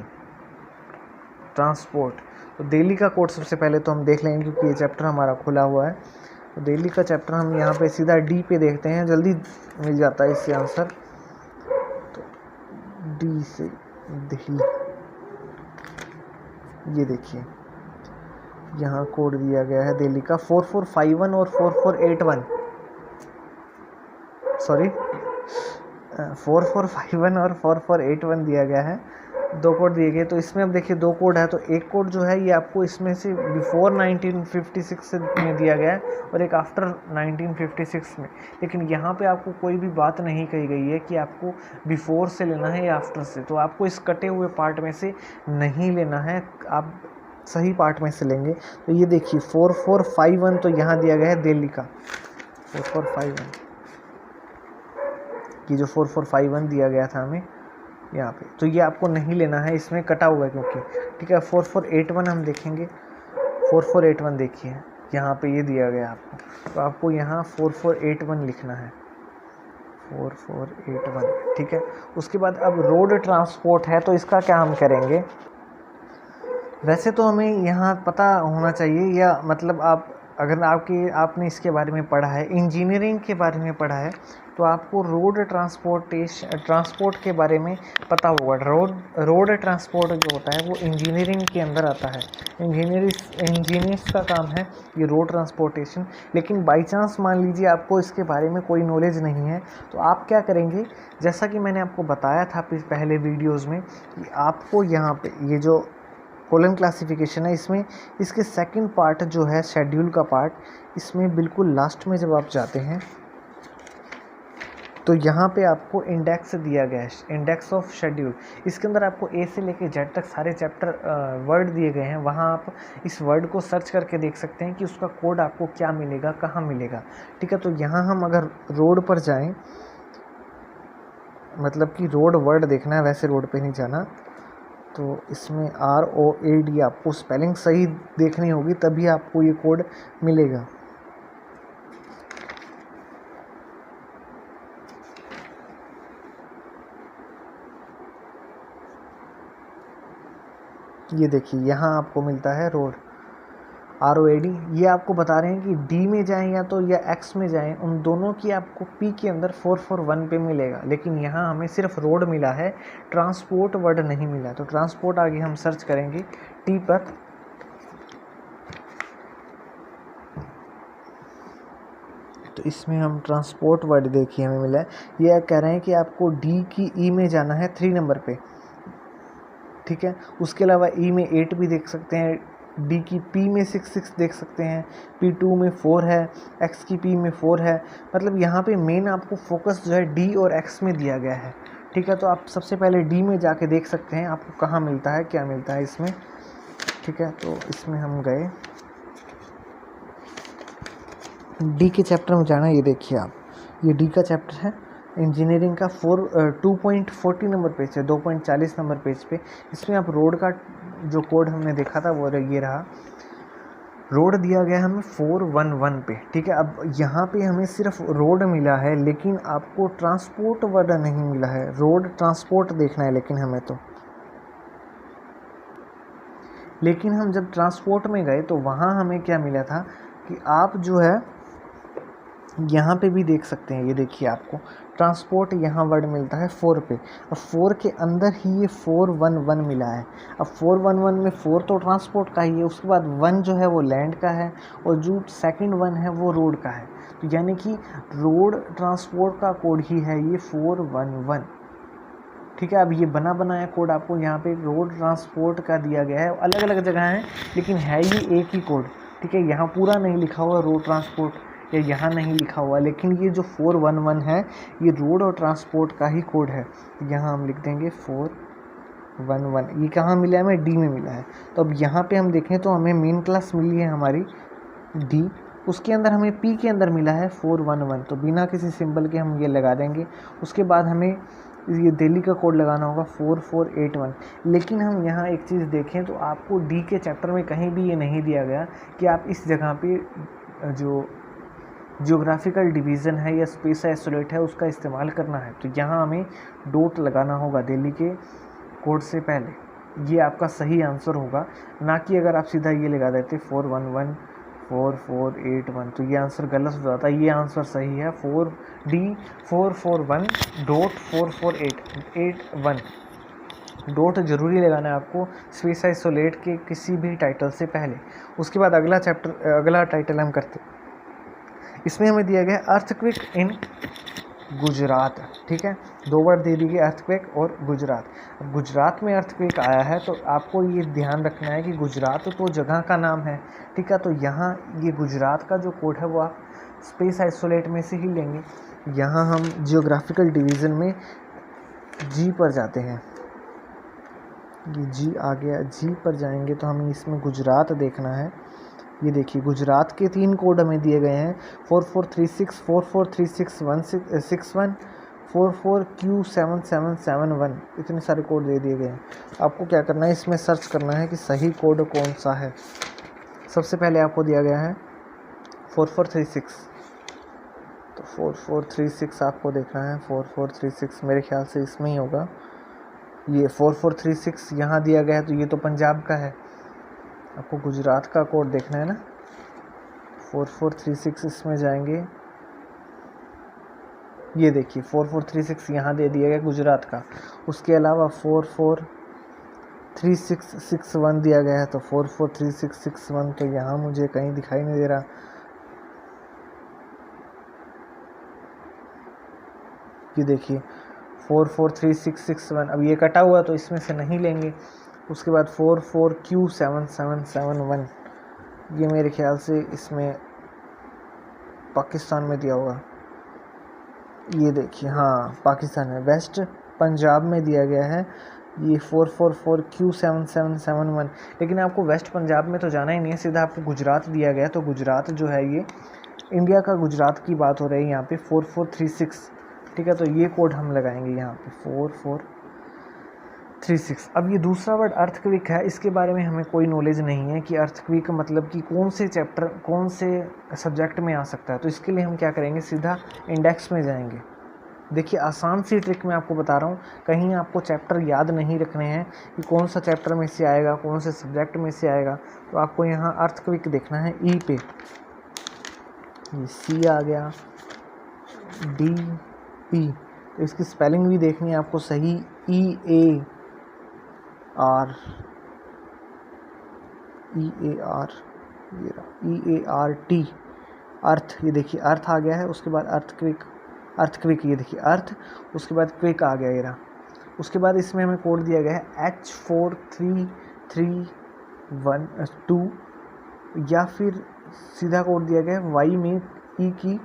ट्रांसपोर्ट। तो दिल्ली का कोड सबसे पहले तो हम देख लेंगे क्योंकि ये चैप्टर हमारा खुला हुआ है। तो दिल्ली का चैप्टर हम यहाँ पे सीधा डी पे देखते हैं, जल्दी मिल जाता है इससे आंसर। तो डी से दिल्ली, ये देखिए यहाँ कोड दिया गया है दिल्ली का 4451 और 4481, सॉरी 4451 और 4481 दिया गया है, 2 कोड दिए गए। तो इसमें अब देखिए 2 कोड है, तो एक कोड जो है ये आपको इसमें से बिफोर 1956 में दिया गया है और एक आफ्टर 1956 में। लेकिन यहाँ पे आपको कोई भी बात नहीं कही गई है कि आपको बिफोर से लेना है या आफ्टर से, तो आपको इस कटे हुए पार्ट में से नहीं लेना है, आप सही पार्ट में से लेंगे। तो ये देखिए 4451 तो यहाँ दिया गया है दिल्ली का 4451, ये जो 4451 दिया गया था हमें यहाँ पे, तो ये आपको नहीं लेना है, इसमें कटा हुआ है क्योंकि, ठीक है। 4481 हम देखेंगे, 4481 देखिए यहाँ पे ये दिया गया आपको, तो आपको यहाँ 4481 लिखना है, 4481, ठीक है। उसके बाद अब रोड ट्रांसपोर्ट है तो इसका क्या हम करेंगे, वैसे तो हमें यहाँ पता होना चाहिए, या मतलब आप अगर आपने इसके बारे में पढ़ा है, इंजीनियरिंग के बारे में पढ़ा है, तो आपको रोड ट्रांसपोर्ट के बारे में पता होगा। रोड ट्रांसपोर्ट जो होता है वो इंजीनियरिंग के अंदर आता है, इंजीनियर्स का काम है ये रोड ट्रांसपोर्टेशन। लेकिन बाई चांस मान लीजिए आपको इसके बारे में कोई नॉलेज नहीं है, तो आप क्या करेंगे, जैसा कि मैंने आपको बताया था पहले वीडियोज़ में कि आपको यहाँ पे ये जो कॉलम क्लासिफिकेशन है, इसमें इसके सेकंड पार्ट जो है शेड्यूल का पार्ट, इसमें बिल्कुल लास्ट में जब आप जाते हैं तो यहाँ पे आपको इंडेक्स दिया गया है, इंडेक्स ऑफ शेड्यूल। इसके अंदर आपको ए से लेके जेड तक सारे चैप्टर वर्ड दिए गए हैं, वहाँ आप इस वर्ड को सर्च करके देख सकते हैं कि उसका कोड आपको क्या मिलेगा, कहाँ मिलेगा, ठीक है। तो यहाँ हम अगर रोड पर जाएं, मतलब कि रोड वर्ड देखना है, वैसे रोड पे नहीं जाना, तो इसमें ROAD आपको स्पेलिंग सही देखनी होगी, तभी आपको ये कोड मिलेगा। ये देखिए यहाँ आपको मिलता है रोड, ROAD। ये आपको बता रहे हैं कि डी में जाएं या तो या एक्स में जाएं, उन दोनों की आपको पी के अंदर 441 पे मिलेगा, लेकिन यहाँ हमें सिर्फ रोड मिला है, ट्रांसपोर्ट वर्ड नहीं मिला। तो ट्रांसपोर्ट आगे हम सर्च करेंगे टी पर, तो इसमें हम ट्रांसपोर्ट वर्ड देखिए हमें मिला है, ये कह रहे हैं कि आपको डी की ई में जाना है 3 नंबर पे, ठीक है। उसके अलावा ई में 8 भी देख सकते हैं, डी की पी में 6 देख सकते हैं, P2 में 4 है, एक्स की पी में 4 है। मतलब यहाँ पे मेन आपको फोकस जो है डी और एक्स में दिया गया है, ठीक है। तो आप सबसे पहले डी में जाके देख सकते हैं आपको कहाँ मिलता है, क्या मिलता है इसमें, ठीक है। तो इसमें हम गए, डी के चैप्टर में जाना, ये देखिए आप, ये डी का चैप्टर है इंजीनियरिंग का 2.40 नंबर पेज है, 2.40 नंबर पेज पे। इसमें आप रोड का जो कोड हमने देखा था वो ये रहा, रोड दिया गया हमें 411 पे, ठीक है। अब यहाँ पे हमें सिर्फ रोड मिला है लेकिन आपको ट्रांसपोर्ट वर्ड नहीं मिला है, रोड ट्रांसपोर्ट देखना है लेकिन हमें तो, लेकिन हम जब ट्रांसपोर्ट में गए तो वहाँ हमें क्या मिला था कि आप जो है यहाँ पे भी देख सकते हैं, ये देखिए आपको ट्रांसपोर्ट यहाँ वर्ड मिलता है 4 पे, और 4 के अंदर ही ये 411 मिला है। अब 411 में 4 तो ट्रांसपोर्ट का ही है, उसके बाद 1 जो है वो लैंड का है, और जो सेकंड 1 है वो रोड का है। तो यानी कि रोड ट्रांसपोर्ट का कोड ही है ये 411, ठीक है। अब ये बना बनाया कोड आपको यहाँ पे रोड ट्रांसपोर्ट का दिया गया है, अलग अलग जगह है लेकिन है ये एक ही कोड, ठीक है। यहाँ पूरा नहीं लिखा हुआ रोड ट्रांसपोर्ट, या यहाँ नहीं लिखा हुआ, लेकिन ये जो 411 है ये रोड और ट्रांसपोर्ट का ही कोड है। यहाँ हम लिख देंगे 411, ये कहाँ मिला है, हमें डी में मिला है। तो अब यहाँ पे हम देखें तो हमें मेन क्लास मिली है हमारी डी, उसके अंदर हमें पी के अंदर मिला है 411, तो बिना किसी सिंबल के हम ये लगा देंगे। उसके बाद हमें ये दिल्ली का कोड लगाना होगा 4481। लेकिन हम यहाँ एक चीज़ देखें तो आपको डी के चैप्टर में कहीं भी ये नहीं दिया गया कि आप इस जगह पे जो जियोग्राफिकल डिवीज़न है या स्पेस आइसोलेट है उसका इस्तेमाल करना है। तो यहाँ हमें डॉट लगाना होगा दिल्ली के कोड से पहले, ये आपका सही आंसर होगा, ना कि अगर आप सीधा ये लगा देते 411 4481 तो ये आंसर गलत हो जाता है। ये आंसर सही है 4D441.4481 डॉट जरूरी लगाना है आपको स्पेस आइसोलेट के किसी भी टाइटल से पहले। उसके बाद अगला टाइटल हम करते, इसमें हमें दिया गया अर्थक्वेक इन गुजरात, ठीक है। 2 वर्ड दे दिए, अर्थक्वेक और गुजरात। अब गुजरात में अर्थक्वेक आया है तो आपको ये ध्यान रखना है कि गुजरात तो जगह का नाम है, ठीक है। तो यहाँ ये गुजरात का जो कोड है वो आप स्पेस आइसोलेट में से ही लेंगे। यहाँ हम जियोग्राफिकल डिवीज़न में जी पर जाते हैं, ये जी आ गया, जी पर जाएंगे तो हमें इसमें गुजरात देखना है। ये देखिए गुजरात के 3 कोड हमें दिए गए हैं 4436 443661 44Q7771, इतने सारे कोड दे दिए गए हैं। आपको क्या करना है, इसमें सर्च करना है कि सही कोड कौन सा है। सबसे पहले आपको दिया गया है 4436, तो 4436 आपको देखना है, 4436 मेरे ख्याल से इसमें ही होगा। ये 4436 यहाँ दिया गया है तो ये तो पंजाब का है, आपको गुजरात का कोड देखना है ना। 4436 इसमें जाएंगे, ये देखिए 4436 यहाँ दे दिया गया गुजरात का। उसके अलावा 443661 दिया गया है, तो 443661 तो यहाँ मुझे कहीं दिखाई नहीं दे रहा। ये देखिए 443661, अब ये कटा हुआ तो इसमें से नहीं लेंगे। उसके बाद 44Q7771, ये मेरे ख्याल से इसमें पाकिस्तान में दिया होगा। ये देखिए हाँ पाकिस्तान में, वेस्ट पंजाब में दिया गया है ये 444Q7771। लेकिन आपको वेस्ट पंजाब में तो जाना ही नहीं है, सीधा आपको गुजरात दिया गया। तो गुजरात जो है ये इंडिया का गुजरात की बात हो रही है यहाँ पे 4436, ठीक है। तो ये कोड हम लगाएंगे यहाँ पे 4436। अब ये दूसरा वर्ड अर्थक्वेक है, इसके बारे में हमें कोई नॉलेज नहीं है कि अर्थक्वेक मतलब कि कौन से चैप्टर कौन से सब्जेक्ट में आ सकता है। तो इसके लिए हम क्या करेंगे, सीधा इंडेक्स में जाएंगे। देखिए आसान सी ट्रिक मैं आपको बता रहा हूँ, कहीं आपको चैप्टर याद नहीं रखने हैं कि कौन सा चैप्टर में से आएगा, कौन से सब्जेक्ट में से आएगा। तो आपको यहाँ अर्थक्वेक देखना है ई पे, ये सी आ गया, डी पी, तो इसकी स्पेलिंग भी देखनी है आपको सही, EAR EART, अर्थ, ये देखिए अर्थ आ गया है, उसके बाद अर्थक्विक ये देखिए अर्थ, उसके बाद क्विक आ गया ये रहा। उसके बाद इसमें हमें कोड दिया गया है H4331 या फिर सीधा कोड दिया गया है Y में E की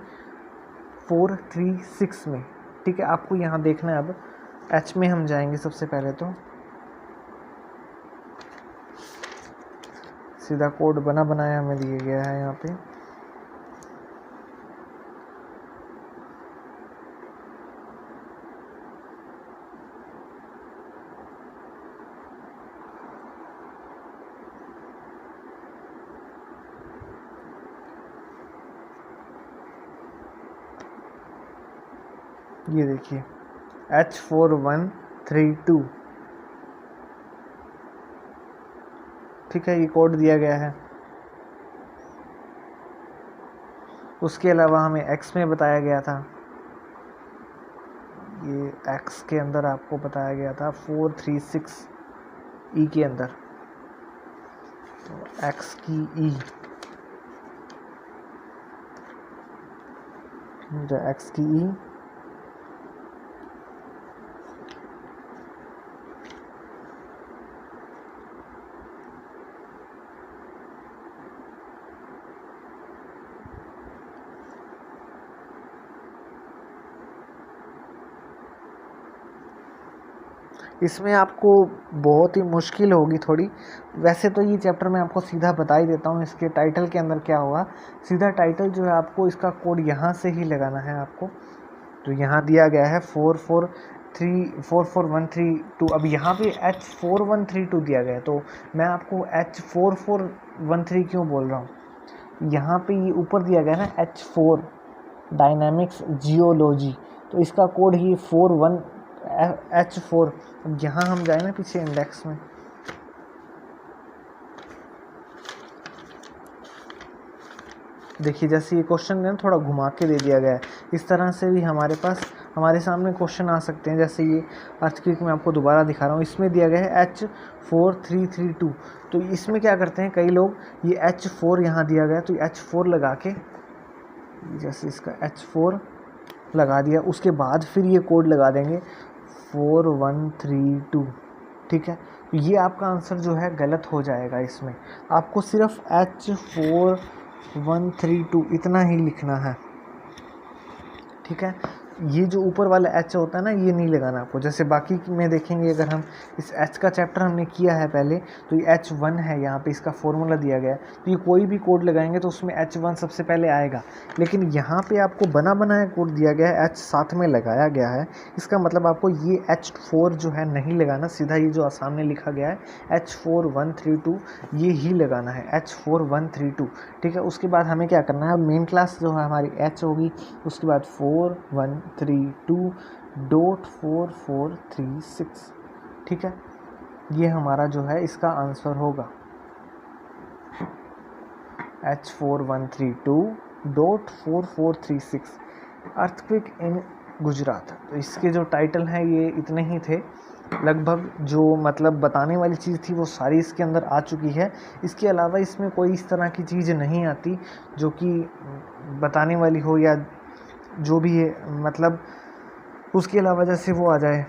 436 में। ठीक है, आपको यहाँ देखना है। अब H में हम जाएंगे सबसे पहले, तो सीधा कोड बनाया हमें दिया गया है यहाँ पे। ये देखिए H4132, ठीक है, ये कोड दिया गया है। उसके अलावा हमें X में बताया गया था, ये X के अंदर आपको बताया गया था 436 E के अंदर, तो X की E, X की E इसमें आपको बहुत ही मुश्किल होगी थोड़ी। वैसे तो ये चैप्टर मैं आपको सीधा बता ही देता हूँ, इसके टाइटल के अंदर क्या होगा। सीधा टाइटल जो है आपको इसका कोड यहाँ से ही लगाना है आपको। तो यहाँ दिया गया है 44132। अब यहाँ पे H4132 दिया गया है, तो मैं आपको H4413 क्यों बोल रहा हूँ। यहाँ पे ये ऊपर दिया गया ना H4 डायनामिक्स जियोलॉजी, तो इसका कोड ही H4। अब यहाँ हम जाए ना पीछे इंडेक्स में, देखिए जैसे ये क्वेश्चन में थोड़ा घुमा के दे दिया गया है, इस तरह से भी हमारे सामने क्वेश्चन आ सकते हैं। जैसे ये अर्थक्वेक में आपको दोबारा दिखा रहा हूँ, इसमें दिया गया है H4332। तो इसमें क्या करते हैं कई लोग, ये H4 यहाँ दिया गया, तो H4 लगा के, जैसे इसका H4 लगा दिया, उसके बाद फिर ये कोड लगा देंगे 4132। ठीक है, तो ये आपका आंसर जो है गलत हो जाएगा। इसमें आपको सिर्फ H4132 इतना ही लिखना है। ठीक है, ये जो ऊपर वाला H होता है ना, ये नहीं लगाना आपको। जैसे बाकी में देखेंगे, अगर हम इस H का चैप्टर हमने किया है पहले, तो ये H1 है, यहाँ पे इसका फॉर्मूला दिया गया है। तो ये कोई भी कोड लगाएंगे तो उसमें H1 सबसे पहले आएगा, लेकिन यहाँ पे आपको बनाया कोड दिया गया है, H साथ में लगाया गया है। इसका मतलब आपको ये H4 जो है नहीं लगाना, सीधा ये जो सामने लिखा गया है H4132 ये ही लगाना है, H4132। ठीक है, उसके बाद हमें क्या करना है, मेन क्लास जो है हमारी H होगी, उसके बाद 4132.4436। ठीक है, ये हमारा जो है इसका आंसर होगा H4132.4436 अर्थक्वेक इन गुजरात। तो इसके जो टाइटल हैं ये इतने ही थे लगभग। जो मतलब बताने वाली चीज़ थी वो सारी इसके अंदर आ चुकी है। इसके अलावा इसमें कोई इस तरह की चीज़ नहीं आती जो कि बताने वाली हो, या जो भी है मतलब उसके अलावा जैसे वो आ जाए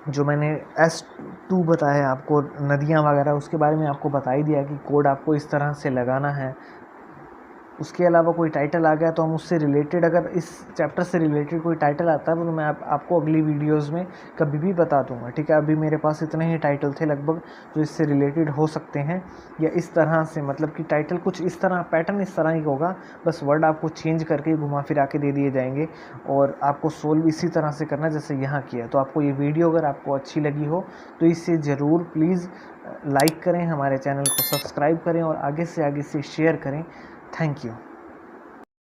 जो मैंने S2 बताया आपको, नदियाँ वगैरह, उसके बारे में आपको बता ही दिया कि कोड आपको इस तरह से लगाना है। उसके अलावा कोई टाइटल आ गया तो हम उससे रिलेटेड, अगर इस चैप्टर से रिलेटेड कोई टाइटल आता है तो मैं आपको अगली वीडियोस में कभी भी बता दूंगा। ठीक है, अभी मेरे पास इतने ही टाइटल थे लगभग जो इससे रिलेटेड हो सकते हैं, या इस तरह से, मतलब कि टाइटल कुछ इस तरह, पैटर्न इस तरह ही होगा, बस वर्ड आपको चेंज करके घुमा फिरा के दे दिए जाएंगे और आपको सोल्व इसी तरह से करना जैसे यहाँ किया। तो आपको ये वीडियो अगर आपको अच्छी लगी हो तो इसे ज़रूर प्लीज़ लाइक करें, हमारे चैनल को सब्सक्राइब करें और आगे से शेयर करें। Thank you.